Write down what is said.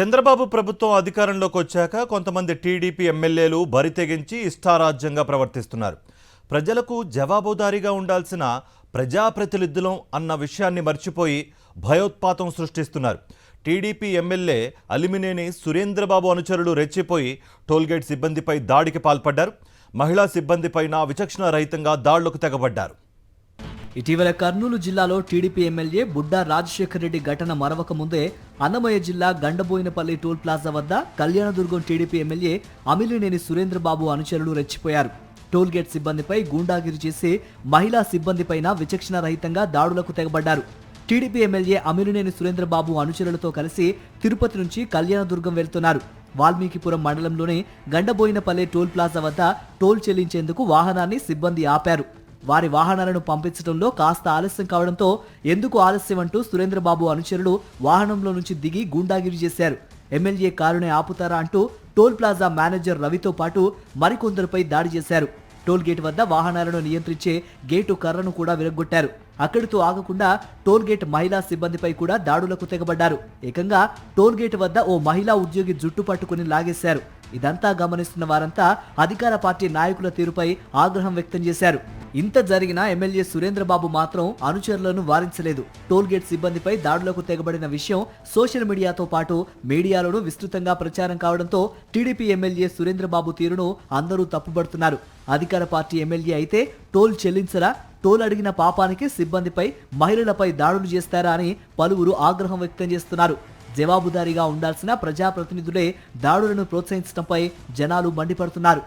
చంద్రబాబు ప్రభుత్వం అధికారంలోకి వచ్చాక కొంతమంది టీడీపీ ఎమ్మెల్యేలు బరితెగించి ఇష్టారాజ్యంగా ప్రవర్తిస్తున్నారు. ప్రజలకు జవాబుదారీగా ఉండాల్సిన ప్రజాప్రతినిధులం అన్న విషయాన్ని మర్చిపోయి భయోత్పాతం సృష్టిస్తున్నారు. టీడీపీ ఎమ్మెల్యే అలిమినేని సురేంద్రబాబు అనుచరులు రెచ్చిపోయి టోల్గేట్ సిబ్బందిపై దాడికి పాల్పడ్డారు. మహిళా సిబ్బందిపైన విచక్షణారహితంగా దాడులకు తెగబడ్డారు. ఇటీవల కర్నూలు జిల్లాలో టీడీపీ ఎమ్మెల్యే బుడ్డా రాజశేఖర్ రెడ్డి ఘటన మరవక ముందే అన్నమయ్య జిల్లా గండబోయినపల్లి టోల్ ప్లాజా వద్ద కళ్యాణదుర్గం టీడీపీ ఎమ్మెల్యే అమిలినేని సురేంద్రబాబు అనుచరులు రెచ్చిపోయారు. టోల్గేట్ సిబ్బందిపై గూండాగిరి చేసి మహిళా సిబ్బందిపైన విచక్షణారహితంగా దాడులకు తెగబడ్డారు. టీడీపీ ఎమ్మెల్యే అమిలినేని సురేంద్రబాబు అనుచరులతో కలిసి తిరుపతి నుంచి కళ్యాణదుర్గం వెళ్తున్నారు. వాల్మీకిపురం మండలంలోని గండబోయినపల్లి టోల్ ప్లాజా వద్ద టోల్ చెల్లించేందుకు వాహనాన్ని సిబ్బంది ఆపారు. వారి వాహనాలను పంపించడంలో కాస్త ఆలస్యం కావడంతో ఎందుకు ఆలస్యం అంటూ సురేంద్రబాబు అనుచరులు వాహనంలో నుంచి దిగి గూండాగిరి చేశారు. ఎమ్మెల్యే కారుని ఆపుతారా అంటూ టోల్ ప్లాజా మేనేజర్ రవితో పాటు మరికొందరిపై దాడి చేశారు. టోల్ గేట్ వద్ద వాహనాలను నియంత్రించే గేటు కర్రను కూడా విరగ్గొట్టారు. అక్కడితో ఆగకుండా టోల్ గేట్ మహిళా సిబ్బందిపై కూడా దాడులకు తెగబడ్డారు. ఏకంగా టోల్ గేట్ వద్ద ఓ మహిళా ఉద్యోగి జుట్టు పట్టుకుని లాగేశారు. ఇదంతా గమనిస్తున్న వారంతా అధికార పార్టీ నాయకుల తీరుపై ఆగ్రహం వ్యక్తం చేశారు. ఇంత జరిగినా ఎమ్మెల్యే సురేంద్రబాబు మాత్రం అనుచరులను వారించలేదు. టోల్ గేట్ సిబ్బందిపై దాడులకు తెగబడిన విషయం సోషల్ మీడియాతో పాటు మీడియాలోనూ విస్తృతంగా ప్రచారం కావడంతో టీడీపీ ఎమ్మెల్యే సురేంద్రబాబు తీరును అందరూ తప్పుపడుతున్నారు. అధికార పార్టీ ఎమ్మెల్యే అయితే టోల్ చెల్లించరా, టోల్ అడిగిన పాపానికి సిబ్బందిపై మహిళలపై దాడులు చేస్తారా అని పలువురు ఆగ్రహం వ్యక్తం చేస్తున్నారు. జవాబుదారీగా ఉండాల్సిన ప్రజాప్రతినిధులే దాడులను ప్రోత్సహించడంపై జనాలు మండిపడుతున్నారు.